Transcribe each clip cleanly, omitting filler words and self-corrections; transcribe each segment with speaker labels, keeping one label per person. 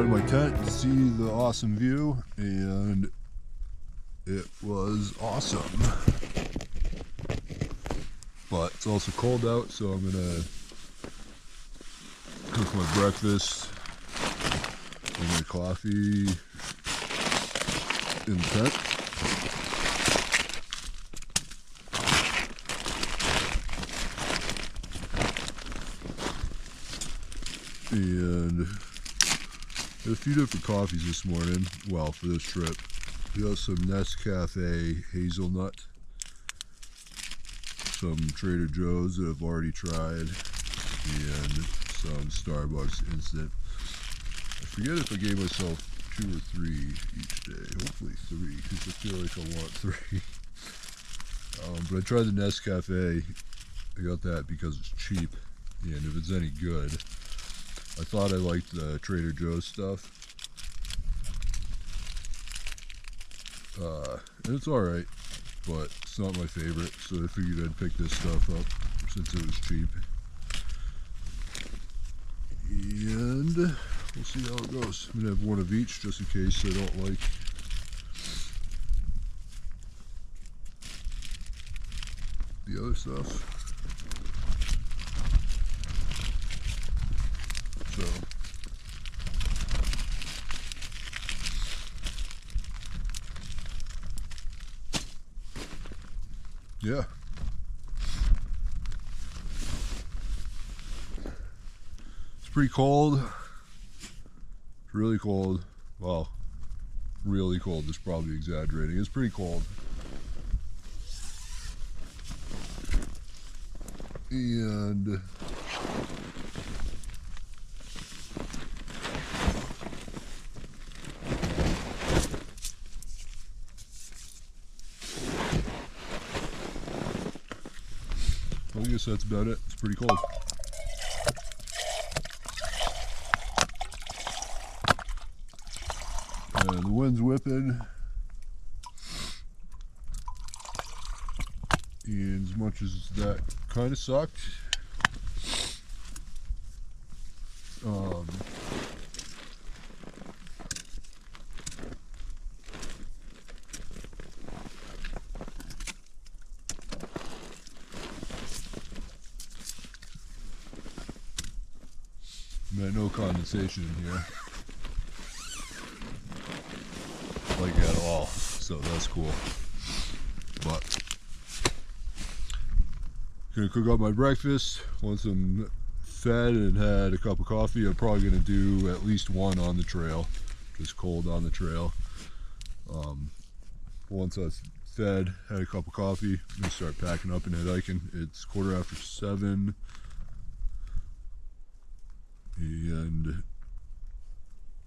Speaker 1: outside my tent to see the awesome view, and it was awesome. But it's also cold out, so I'm gonna cook my breakfast and my coffee in the tent. And had a few different coffees this morning, well, for this trip. We got some Nescafe hazelnut, some Trader Joe's that I've already tried, and some Starbucks instant. I forget if I gave myself 2 or 3 each day. Hopefully 3, because I feel like I want 3. But I tried the Nescafe. I got that because it's cheap, and if it's any good. I thought I liked the Trader Joe's stuff. And it's alright, but it's not my favorite, so I figured I'd pick this stuff up since it was cheap. And we'll see how it goes. I'm going to have one of each just in case I don't like the other stuff. So yeah, it's pretty cold. It's really cold. Well, really cold is probably exaggerating. It's pretty cold. And I guess that's about it. It's pretty cold. And the wind's whipping. And as much as that kind of sucked, no condensation in here, like at all, so that's cool. But gonna cook up my breakfast. Once I'm fed and had a cup of coffee, I'm probably gonna do at least one on the trail, just cold on the trail. Once I'm fed, had a cup of coffee, I'm gonna start packing up and head hiking. It's 7:15. And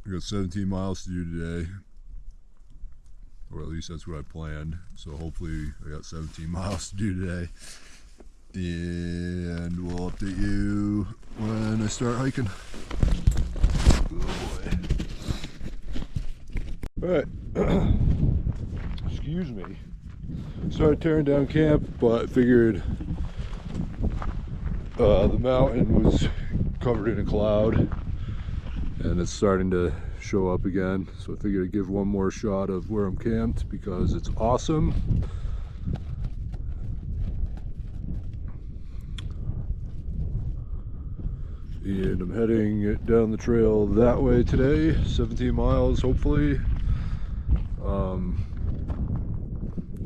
Speaker 1: I got 17 miles to do today, or at least that's what I planned. So hopefully I got 17 miles to do today, and we'll update you when I start hiking. Oh boy. Alright, excuse me. Started tearing down camp, but I figured the mountain was covered in a cloud and it's starting to show up again, so I figured I'd give one more shot of where I'm camped because it's awesome. And I'm heading down the trail that way today, 17 miles hopefully.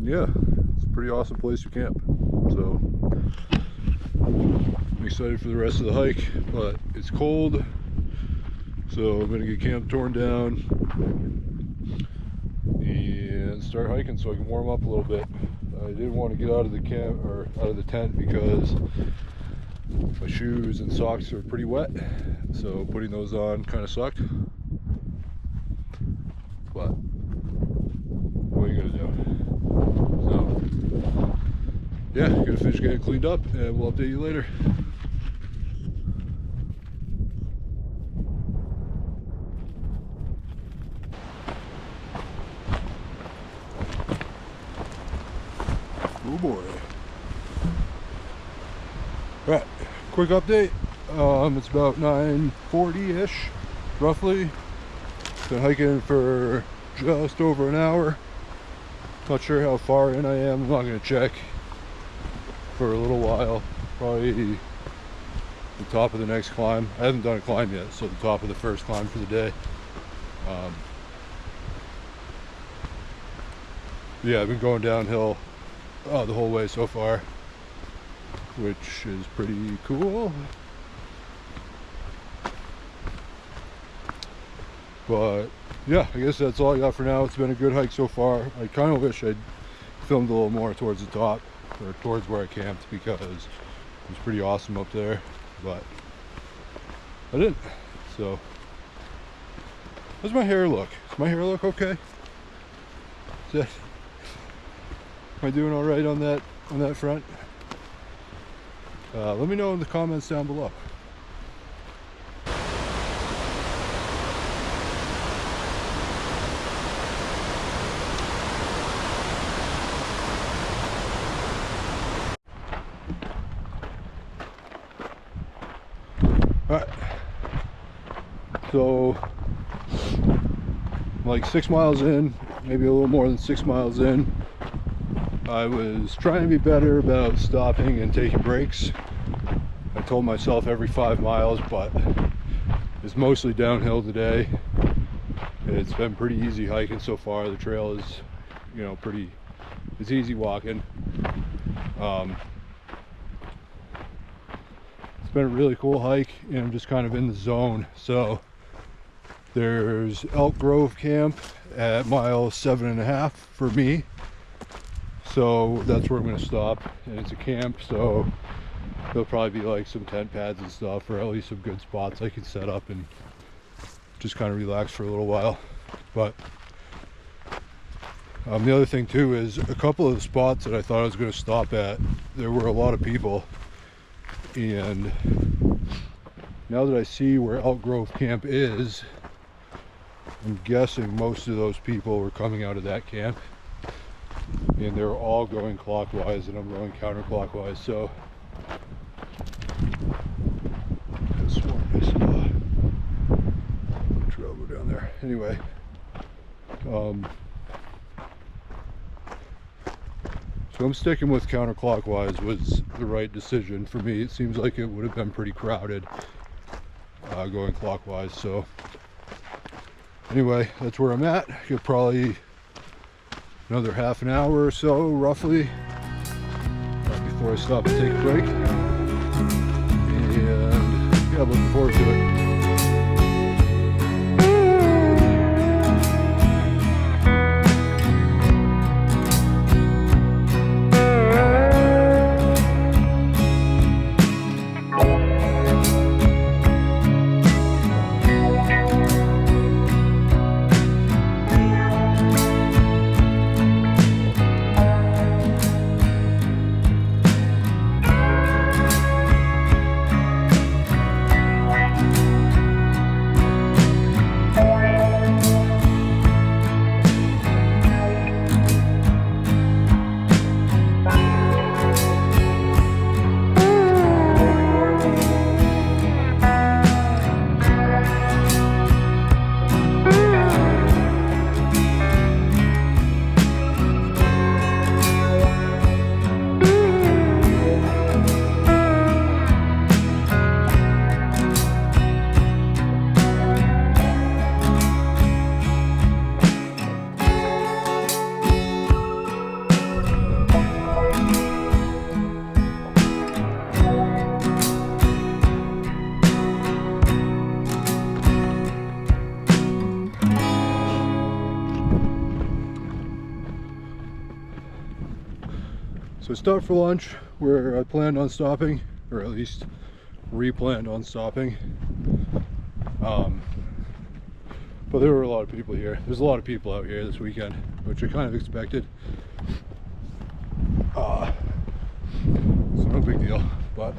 Speaker 1: Yeah, it's a pretty awesome place to camp, so I'm excited for the rest of the hike, but it's cold, so I'm going to get camp torn down and start hiking so I can warm up a little bit. I didn't want to get out of the camp or out of the tent because my shoes and socks are pretty wet, so putting those on kind of sucked. But what are you gonna do? So yeah, gonna finish getting cleaned up and we'll update you later. Oh boy. Alright, quick update. It's about 9:40-ish, roughly. Been hiking for just over an hour. Not sure how far in I am. I'm not going to check for a little while. Probably the top of the next climb. I haven't done a climb yet, so the top of the first climb for the day. Yeah, I've been going downhill the whole way so far, which is pretty cool. But yeah, I guess that's all I got for now. It's been a good hike so far. I kind of wish I'd filmed a little more towards the top, or towards where I camped, because it was pretty awesome up there, but I didn't. So how's my hair look? Does my hair look okay? Am I doing all right on that front? Let me know in the comments down below. Alright, so like 6 miles in, maybe a little more than 6 miles in, I was trying to be better about stopping and taking breaks. I told myself every 5 miles, but it's mostly downhill today. It's been pretty easy hiking so far. The trail is, you know, it's easy walking. It's been a really cool hike, and I'm just kind of in the zone. So there's Elk Grove Camp at mile 7.5 for me. So that's where I'm going to stop, and it's a camp, so there'll probably be like some tent pads and stuff, or at least some good spots I can set up and just kind of relax for a little while. But the other thing too is a couple of the spots that I thought I was going to stop at, there were a lot of people, and now that I see where Elk Grove Camp is, I'm guessing most of those people were coming out of that camp, and they're all going clockwise and I'm going counterclockwise. So I swore I saw a trail go down there. Anyway, so I'm sticking with counterclockwise. Was the right decision for me. It seems like it would have been pretty crowded going clockwise. So anyway, that's where I'm at. Could probably another half an hour or so, roughly, before I stop and take a break. And yeah, looking forward to it. So I stopped for lunch where I planned on stopping, or at least re-planned on stopping. But there were a lot of people here. There's a lot of people out here this weekend, which I kind of expected. So no big deal, but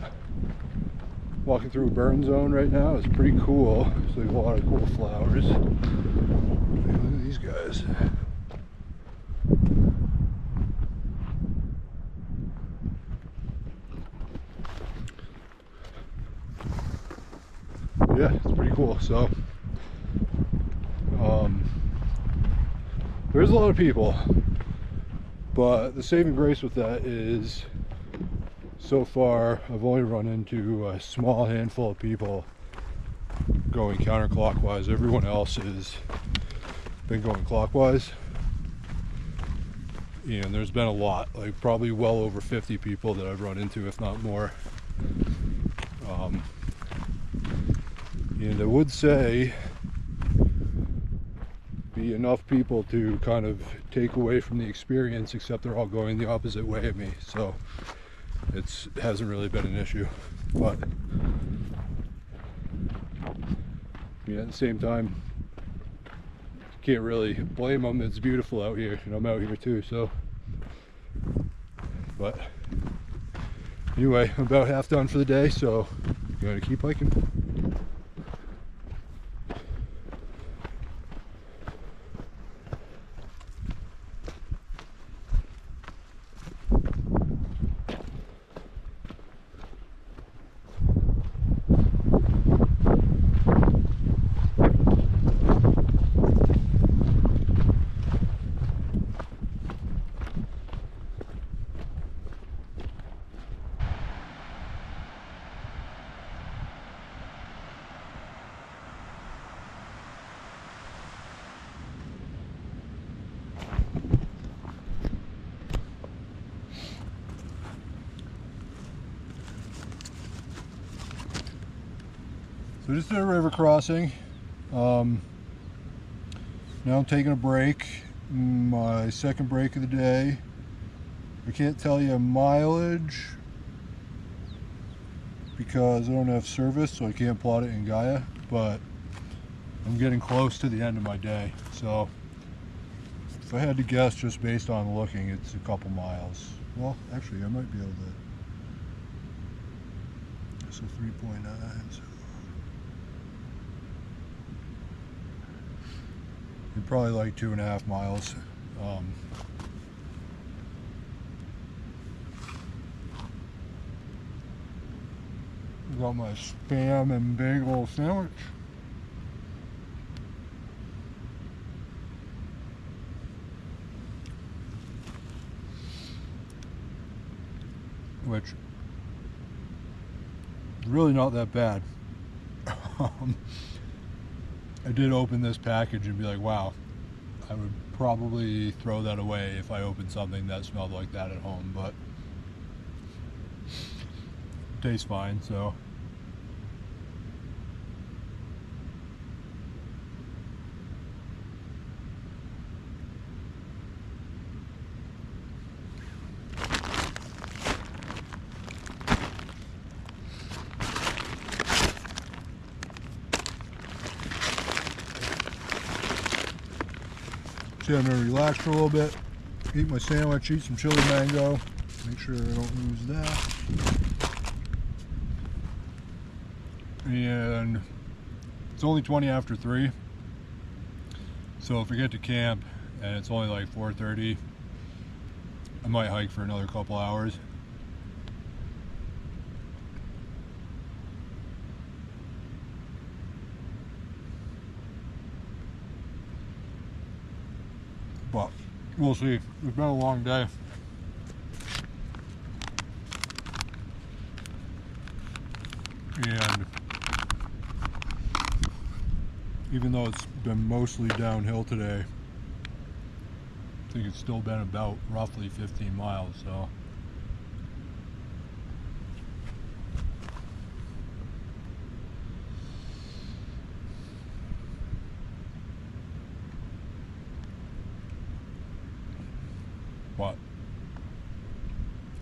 Speaker 1: walking through a burn zone right now is pretty cool. There's like a lot of cool flowers. Look at these guys. Yeah, it's pretty cool. So
Speaker 2: There's a lot of people, but the saving grace with that is so far I've only run into a small handful of people going counterclockwise. Everyone else has been going clockwise, and there's been a lot, like probably well over 50 people that I've run into, if not more. And I would say be enough people to kind of take away from the experience, except they're all going the opposite way of me, so it hasn't really been an issue. But at the same time, can't really blame them. It's beautiful out here, and I'm out here too, so. But anyway, I'm about half done for the day, so I'm gonna keep hiking. So just did a river crossing. Now I'm taking a break, my second break of the day. I can't tell you mileage because I don't have service, so I can't plot it in Gaia, but I'm getting close to the end of my day. So if I had to guess just based on looking, it's a couple miles. Well, actually I might be able to. So 3.9. So probably like 2.5 miles. Got my Spam and bagel sandwich. Which is really not that bad. I did open this package and be like, wow, I would probably throw that away if I opened something that smelled like that at home, but it tastes fine, so. I'm going to relax for a little bit, eat my sandwich, eat some chili mango, make sure I don't lose that. And it's only 20 after 3, so if we get to camp and it's only like 4:30, I might hike for another couple hours. But we'll see. It's been a long day. And even though it's been mostly downhill today, I think it's still been about roughly 15 miles, so. But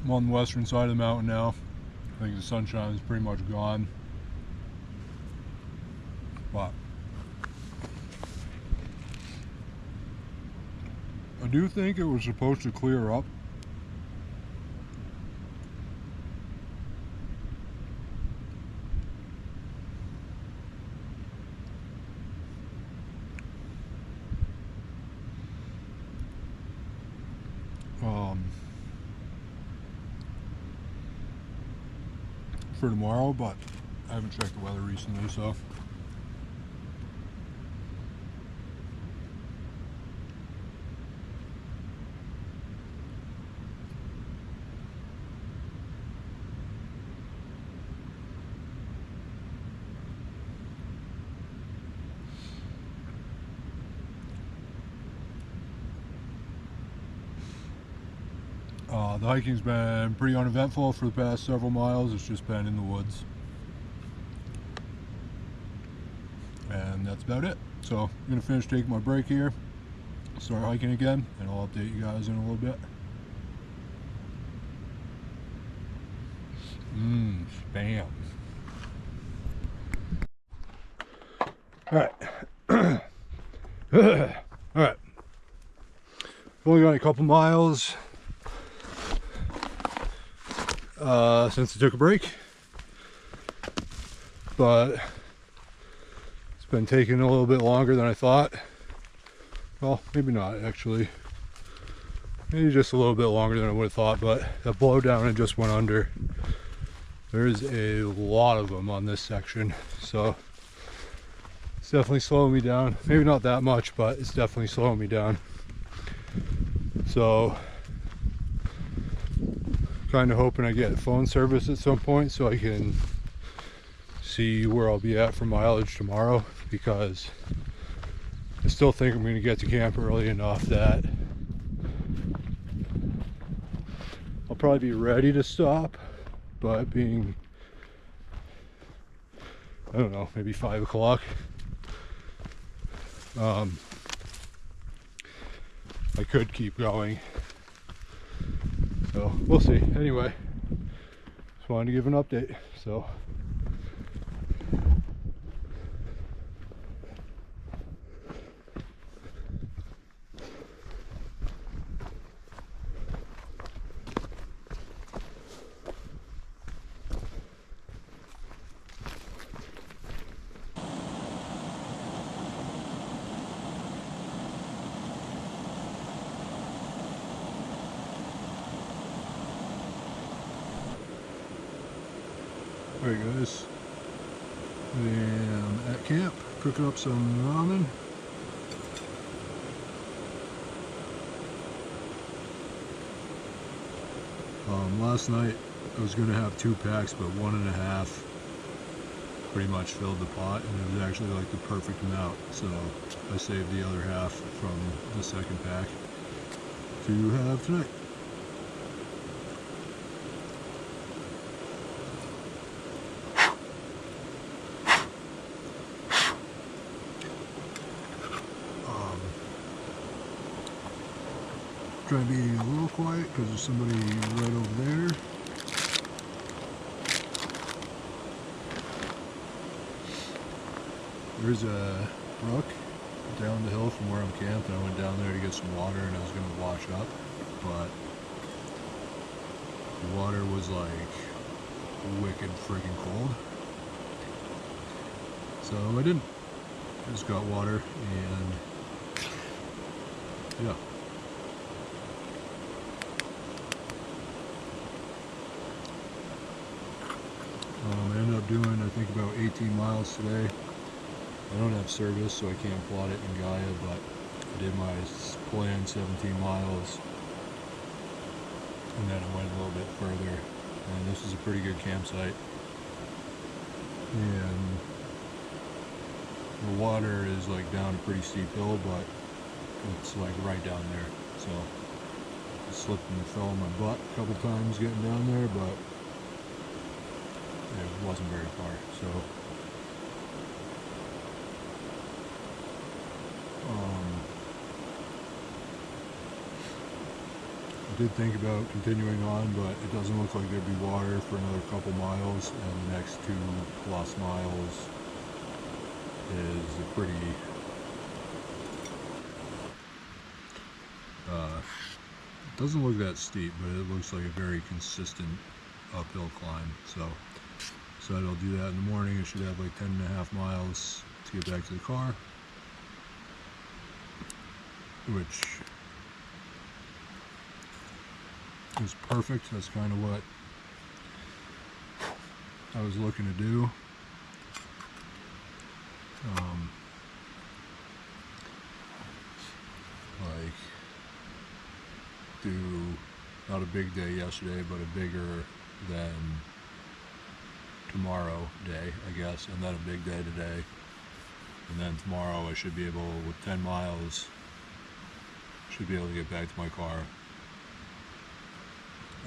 Speaker 2: I'm on the western side of the mountain now. I think the sunshine is pretty much gone. But I do think it was supposed to clear up. For tomorrow, but I haven't checked the weather recently, so The hiking's been pretty uneventful for the past several miles. It's just been in the woods. And that's about it. So I'm going to finish taking my break here, start hiking again, and I'll update you guys in a little bit. Spam. Alright. Alright. Only got a couple miles since I took a break, but it's been taking a little bit longer than I thought. Well, maybe not actually. Maybe just a little bit longer than I would have thought, but that blowdown I just went under. There's a lot of them on this section, so it's definitely slowing me down. Maybe not that much, but it's definitely slowing me down. So kind of hoping I get phone service at some point so I can see where I'll be at for mileage tomorrow, because I still think I'm going to get to camp early enough that I'll probably be ready to stop. But being, I don't know, maybe 5 o'clock, I could keep going. So we'll see. Anyway, just wanted to give an update. So alright guys, I am at camp cooking up some ramen. Last night I was going to have 2 packs, but 1.5 pretty much filled the pot, and it was actually like the perfect amount, so I saved the other half from the second pack to have tonight. Try to be a little quiet because there's somebody right over there. There's a brook down the hill from where I'm camped, and I went down there to get some water, and I was going to wash up, but the water was like wicked freaking cold, so I didn't. I just got water, and yeah. I ended up doing, I think, about 18 miles today. I don't have service, so I can't plot it in Gaia, but I did my planned 17 miles, and then I went a little bit further, and this is a pretty good campsite, and the water is like down a pretty steep hill, but it's like right down there, so I slipped and fell on my butt a couple times getting down there, but it wasn't very far, so I did think about continuing on, but it doesn't look like there'd be water for another couple miles, and the next 2+ miles is a pretty doesn't look that steep, but it looks like a very consistent uphill climb, so I'll do that in the morning. I should have like 10.5 miles to get back to the car, which is perfect. That's kind of what I was looking to do. Like do not a big day yesterday, but a bigger than tomorrow day, I guess, and then a big day today, and then tomorrow I should be able, with 10 miles, should be able to get back to my car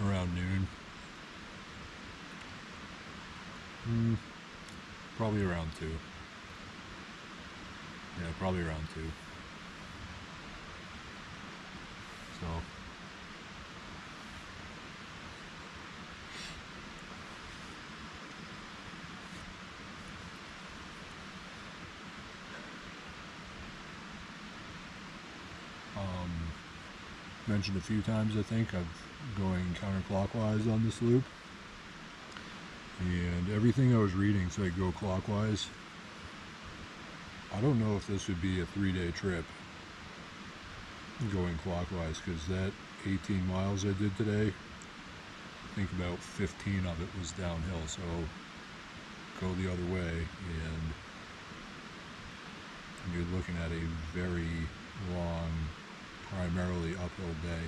Speaker 2: around noon. Probably around 2. Yeah, probably around 2. So mentioned a few times, I think, I'm going counterclockwise on this loop, and everything I was reading said go clockwise. I don't know if this would be a 3-day trip going clockwise, because that 18 miles I did today, I think about 15 of it was downhill, so go the other way and you're looking at a very long, primarily uphill day.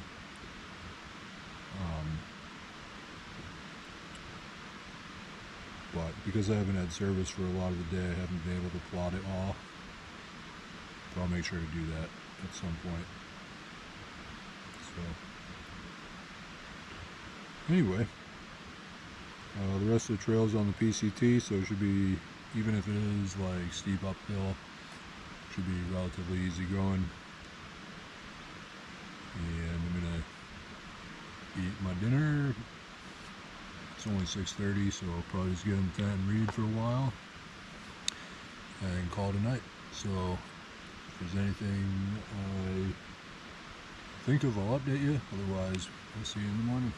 Speaker 2: But because I haven't had service for a lot of the day, I haven't been able to plot it all. But I'll make sure to do that at some point. So anyway, the rest of the trail's on the PCT, so it should be, even if it is like steep uphill, should be relatively easy going. And I'm gonna eat my dinner. It's only 6:30, so I'll probably just get in the tent and read for a while and call it a night. So if there's anything I think of, I'll update you. Otherwise, I'll see you in the morning.